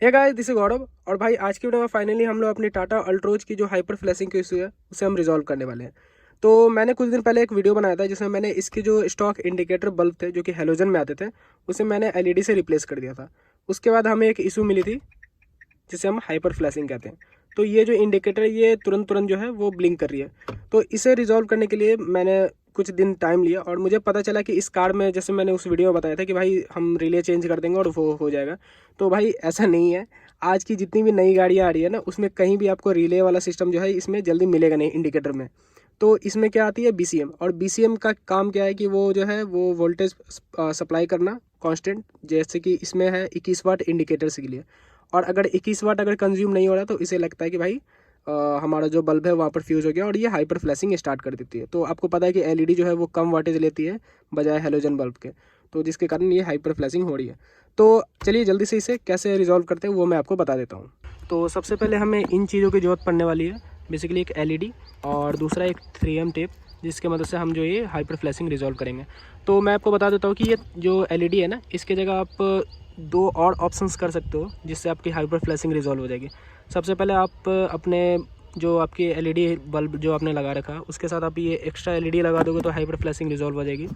Hey guys, this is गौरव। और भाई आज की वीडियो में फाइनली हम लोग अपनी टाटा अल्ट्रोज की जो हाइपर फ्लैशिंग की इशू है उसे हम रिजॉल्व करने वाले हैं। तो मैंने कुछ दिन पहले एक वीडियो बनाया था जिसमें मैंने इसके जो स्टॉक इंडिकेटर बल्ब थे जो कि हेलोजन में आते थे उसे मैंने एलईडी से रिप्लेस कर दिया था। उसके बाद हमें एक इशू मिली थी जिसे हम हाइपर फ्लैशिंग कहते हैं। तो ये जो इंडिकेटर ये तुरंत तुरंत जो है वो ब्लिंक कर रही है। तो इसे रिजॉल्व करने के लिए मैंने कुछ दिन टाइम लिया और मुझे पता चला कि इस कार में जैसे मैंने उस वीडियो में बताया था कि भाई हम रिले चेंज कर देंगे और वो हो जाएगा। तो भाई ऐसा नहीं है। आज की जितनी भी नई गाड़ियाँ आ रही है ना उसमें कहीं भी आपको रिले वाला सिस्टम जो है इसमें जल्दी मिलेगा नहीं इंडिकेटर में। तो इसमें क्या आती है बीसीएम, और बीसीएम का काम क्या है कि वो जो है वो वोल्टेज सप्लाई करना कांस्टेंट, जैसे कि इसमें है 21 वाट इंडिकेटर्स के लिए। और अगर 21 वाट अगर कंज्यूम नहीं हो रहा तो इसे लगता है कि भाई हमारा जो बल्ब है वहाँ पर फ्यूज़ हो गया और ये हाइपर फ्लैशिंग स्टार्ट कर देती है। तो आपको पता है कि एलईडी जो है वो कम वाटेज लेती है बजाय हेलोजन बल्ब के, तो जिसके कारण ये हाइपर फ्लैशिंग हो रही है। तो चलिए जल्दी से इसे कैसे रिजॉल्व करते हैं वो मैं आपको बता देता हूँ। तो सबसे पहले हमें इन चीज़ों की ज़रूरत पड़ने वाली है, बेसिकली एक एलईडी और दूसरा एक 3M टेप, जिसके मदद से हम जो ये हाइपर फ्लैशिंग रिजॉल्व करेंगे। तो मैं आपको बता देता हूँ कि ये जो एलईडी है ना इसके जगह आप दो और ऑप्शंस कर सकते हो जिससे आपकी हाइपर फ्लैशिंग रिजॉल्व हो जाएगी। सबसे पहले आप अपने जो आपकी एलईडी बल्ब जो आपने लगा रखा है उसके साथ आप ये एक्स्ट्रा एलईडी लगा दोगे तो हाइपर फ्लैशिंग रिजॉल्व हो जाएगी।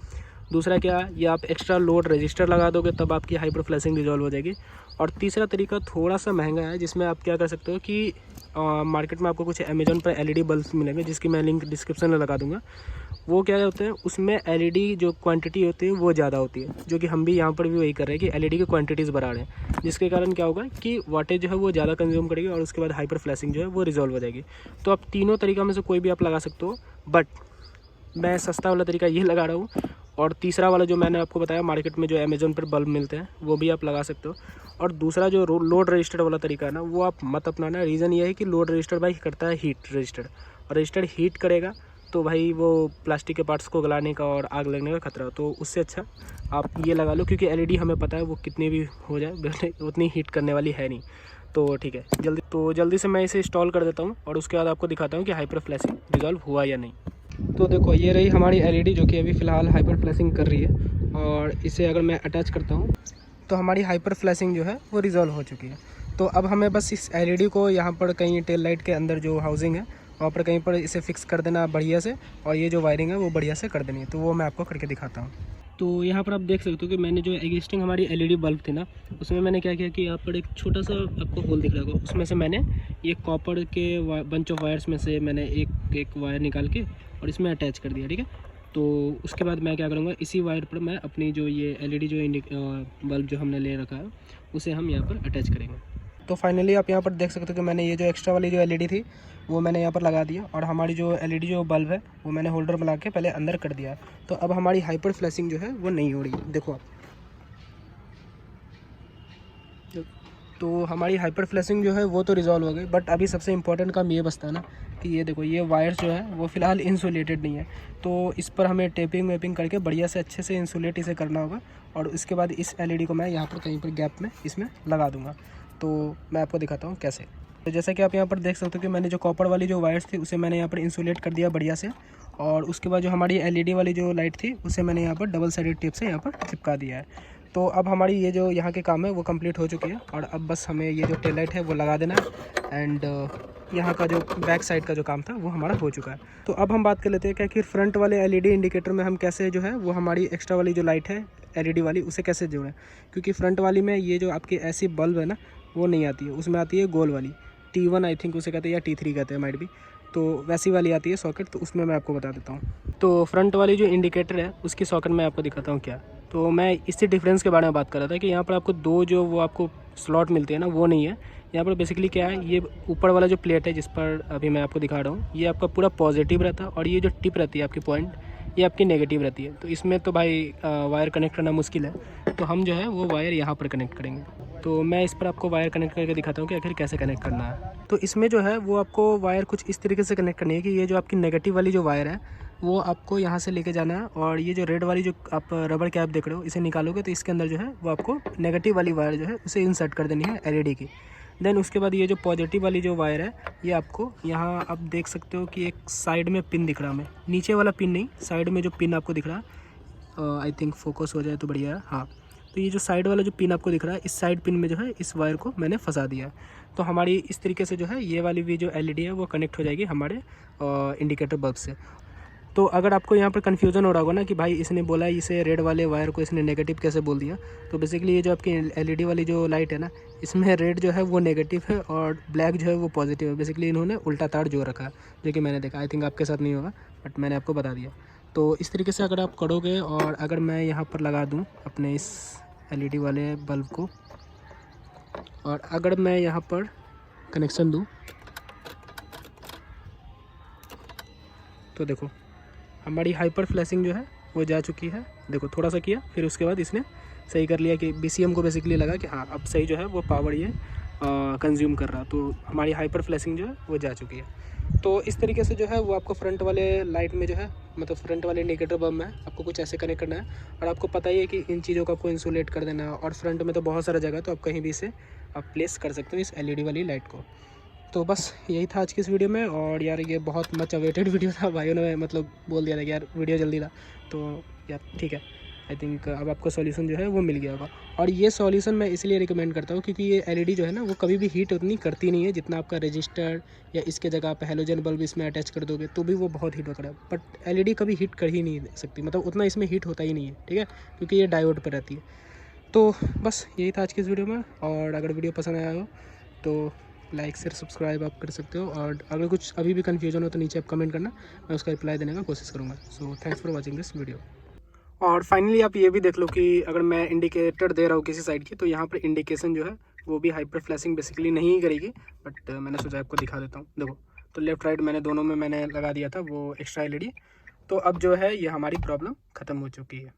दूसरा क्या, ये आप एक्स्ट्रा लोड रजिस्टर लगा दोगे तब आपकी हाइपर फ्लैशिंग रिजॉल्व हो जाएगी। और तीसरा तरीका थोड़ा सा महंगा है जिसमें आप क्या कर सकते हो कि मार्केट में आपको कुछ अमेजोन पर एलईडी बल्ब मिलेंगे जिसकी मैं लिंक डिस्क्रिप्शन में लगा दूंगा। वो क्या होते हैं उसमें एलईडी जो क्वांटिटी होती है वो ज़्यादा होती है, जो कि हम भी यहाँ पर भी वही कर रहे हैं कि एलईडी की क्वांटिटीज़ बढ़ा रहे हैं, जिसके कारण क्या होगा कि वाटेज जो है वो ज़्यादा कंज्यूम करेगी और उसके बाद हाइपर फ्लैशिंग जो है वो रिजॉल्व हो जाएगी। तो आप तीनों तरीका में से कोई भी आप लगा सकते हो, बट मैं सस्ता वाला तरीका ये लगा रहा हूँ। और तीसरा वाला जो मैंने आपको बताया मार्केट में जो अमेजोन पर बल्ब मिलते हैं वो भी आप लगा सकते हो। और दूसरा जो लोड रजिस्टर वाला तरीका है ना वो आप मत अपनाना। रीज़न ये है कि लोड रजिस्टर भाई करता है हीट रजिस्टर, और रजिस्टर हीट करेगा तो भाई वो प्लास्टिक के पार्ट्स को गलाने का और आग लगने का खतरा। तो उससे अच्छा आप ये लगा लो, क्योंकि एलईडी हमें पता है वो कितनी भी हो जाए उतनी हीट करने वाली है नहीं। तो ठीक है, जल्दी से मैं इसे इंस्टॉल कर देता हूँ और उसके बाद आपको दिखाता हूँ कि हाइपर फ्लैशिंग रिजॉल्व हुआ या नहीं। तो देखो ये रही हमारी एलईडी जो कि अभी फ़िलहाल हाइपर फ्लैशिंग कर रही है, और इसे अगर मैं अटैच करता हूँ तो हमारी हाइपर फ्लैशिंग जो है वो रिज़ॉल्व हो चुकी है। तो अब हमें बस इस एलईडी को यहाँ पर कहीं टेल लाइट के अंदर जो हाउसिंग है वहाँ पर कहीं पर इसे फिक्स कर देना बढ़िया से, और ये जो वायरिंग है वो बढ़िया से कर देनी है। तो वो मैं आपको करके दिखाता हूँ। तो यहाँ पर आप देख सकते हो कि मैंने जो एग्जिस्टिंग हमारी एलईडी बल्ब थी ना उसमें मैंने क्या किया कि यहाँ पर एक छोटा सा आपको होल दिख रहा होगा, उसमें से मैंने ये कॉपर के बंच ऑफ वायर्स में से मैंने एक वायर निकाल के और इसमें अटैच कर दिया। ठीक है, तो उसके बाद मैं क्या करूँगा, इसी वायर पर मैं अपनी जो ये एलईडी जो बल्ब जो हमने ले रखा है उसे हम यहाँ पर अटैच करेंगे। तो फाइनली आप यहाँ पर देख सकते हो कि मैंने ये जो एक्स्ट्रा वाली जो एलईडी थी वो मैंने यहाँ पर लगा दिया, और हमारी जो एलईडी जो बल्ब है वो मैंने होल्डर में लगा के पहले अंदर कर दिया। तो अब हमारी हाइपर फ्लैशिंग जो है वो नहीं हो रही, देखो आप। तो हमारी हाइपर फ्लैशिंग जो है वो तो रिजॉल्व हो गई, बट अभी सबसे इंपॉर्टेंट काम ये बचता है ना कि ये देखो ये वायर्स जो है वो फ़िलहाल इंसुलेटेड नहीं है। तो इस पर हमें टेपिंग वेपिंग करके बढ़िया से अच्छे से इंसुलेट इसे करना होगा, और इसके बाद इस एलईडी को मैं यहाँ पर कहीं पर गैप में इसमें लगा दूँगा। तो मैं आपको दिखाता हूँ कैसे। तो जैसा कि आप यहाँ पर देख सकते हो कि मैंने जो कॉपर वाली जो वायर्स थी उसे मैंने यहाँ पर इंसुलेट कर दिया बढ़िया से, और उसके बाद जो हमारी एलईडी वाली जो लाइट थी उसे मैंने यहाँ पर डबल साइडेड टेप से यहाँ पर चिपका दिया है। तो अब हमारी ये जो यहाँ के काम है वो कंप्लीट हो चुकी है, और अब बस हमें ये जो टेल लाइट है वो लगा देना है, एंड यहाँ का जो बैक साइड का जो काम था वो हमारा हो चुका है। तो अब हम बात कर लेते हैं क्या कि फ्रंट वाले एलईडी इंडिकेटर में हम कैसे जो है वो हमारी एक्स्ट्रा वाली जो लाइट है एलईडी वाली उसे कैसे जोड़ें। क्योंकि फ्रंट वाली में ये जो आपकी ऐसी बल्ब है ना वो नहीं आती है, उसमें आती है गोल वाली T1 आई थिंक उसे कहते हैं, या T3 कहते हैं माइट भी। तो वैसी वाली आती है सॉकेट, तो उसमें मैं आपको बता देता हूँ। तो फ्रंट वाली जो इंडिकेटर है उसकी सॉकेट मैं आपको दिखाता हूँ क्या। तो मैं इसी डिफरेंस के बारे में बात कर रहा था कि यहाँ पर आपको दो जो वो आपको स्लॉट मिलती है ना वो नहीं है। यहाँ पर बेसिकली क्या है, ये ऊपर वाला जो प्लेट है जिस पर अभी मैं आपको दिखा रहा हूँ ये आपका पूरा पॉजिटिव रहता है, और ये जो टिप रहती है आपकी पॉइंट ये आपकी नेगेटिव रहती है। तो इसमें तो भाई वायर कनेक्ट करना मुश्किल है, तो हम जो है वो वायर यहाँ पर कनेक्ट करेंगे। तो मैं इस पर आपको वायर कनेक्ट करके दिखाता हूँ कि आखिर कैसे कनेक्ट करना है। तो इसमें जो है वो आपको वायर कुछ इस तरीके से कनेक्ट करनी है कि ये जो आपकी नेगेटिव वाली जो वायर है वो आपको यहाँ से लेके जाना है, और ये जो रेड वाली जो आप रबर कैप देख रहे हो इसे निकालोगे तो इसके अंदर जो है वो आपको नेगेटिव वाली वायर जो है उसे इंसर्ट कर देनी है एलईडी की। देन उसके बाद ये जो पॉजिटिव वाली जो वायर है ये आपको यहाँ आप देख सकते हो कि एक साइड में पिन दिख रहा है, हमें नीचे वाला पिन नहीं, साइड में जो पिन आपको दिख रहा है, आई थिंक फोकस हो जाए तो बढ़िया है। हाँ, तो ये जो साइड वाला जो पिन आपको दिख रहा है, इस साइड पिन में जो है इस वायर को मैंने फंसा दिया है। तो हमारी इस तरीके से जो है ये वाली भी जो एलईडी है वो कनेक्ट हो जाएगी हमारे इंडिकेटर बल्ब से। तो अगर आपको यहाँ पर कन्फ्यूज़न हो रहा होगा ना कि भाई इसने बोला इसे रेड वाले वायर को इसने नेगेटिव कैसे बोल दिया, तो बेसिकली ये जो आपकी एलईडी वाली जो लाइट है ना, इसमें रेड जो है वो नेगेटिव है और ब्लैक जो है वो पॉजिटिव है। बेसिकली इन्होंने उल्टा तार जोड़ रखा है, जो कि मैंने देखा। आई थिंक आपके साथ नहीं होगा, बट मैंने आपको बता दिया। तो इस तरीके से अगर आप करोगे और अगर मैं यहाँ पर लगा दूँ अपने इस एलईडी वाले बल्ब को, और अगर मैं यहाँ पर कनेक्शन दूँ तो देखो हमारी हाइपर फ्लैशिंग जो है वो जा चुकी है। देखो थोड़ा सा किया, फिर उसके बाद इसने सही कर लिया कि बीसीएम को बेसिकली लगा कि हाँ अब सही जो है वो पावर ये कंज्यूम कर रहा। तो हमारी हाइपर फ्लैशिंग जो है वो जा चुकी है। तो इस तरीके से जो है वो आपको फ्रंट वाले लाइट में जो है, मतलब फ्रंट वाले इंडिकेटर बल्ब में आपको कुछ ऐसे कनेक्ट करना है। और आपको पता ही है कि इन चीज़ों को आपको इंसुलेट कर देना है, और फ्रंट में तो बहुत सारा जगह, तो आप कहीं भी इसे आप प्लेस कर सकते हो इस एलईडी वाली लाइट को। तो बस यही था आज की इस वीडियो में। और यार ये बहुत मच अवेटेड वीडियो था, भाइयों ने मतलब बोल दिया था कि यार वीडियो जल्दी ला, तो यार ठीक है। आई थिंक अब आपको सॉल्यूशन जो है वो मिल गया होगा। और ये सॉल्यूशन मैं इसलिए रिकमेंड करता हूँ क्योंकि ये एलईडी जो है ना वो कभी भी हीट उतनी करती नहीं है जितना आपका रजिस्टर या इसके जगह आप हैलोजन बल्ब इसमें अटैच कर दोगे तो भी वो बहुत हीट होगा। बट एलईडी कभी हीट कर ही नहीं सकती, मतलब उतना इसमें हीट होता ही नहीं है, ठीक है, क्योंकि ये डायोड पर रहती है। तो बस यही था आज की इस वीडियो में। और अगर वीडियो पसंद आया हो तो लाइक शेयर सब्सक्राइब आप कर सकते हो। और अगर कुछ अभी भी कन्फ्यूजन हो तो नीचे आप कमेंट करना, मैं उसका रिप्लाई देने का कोशिश करूँगा। So thanks for watching this video. और फाइनली आप ये भी देख लो कि अगर मैं इंडिकेटर दे रहा हूँ किसी साइड की, तो यहाँ पर इंडिकेशन जो है वो भी हाइपर फ्लैशिंग बेसिकली नहीं करेगी। बट मैंने सोचा आपको दिखा देता हूँ। देखो तो लेफ्ट राइट मैंने दोनों में मैंने लगा दिया था वो एक्स्ट्रा एलईडी। तो अब जो है ये हमारी प्रॉब्लम ख़त्म हो चुकी है।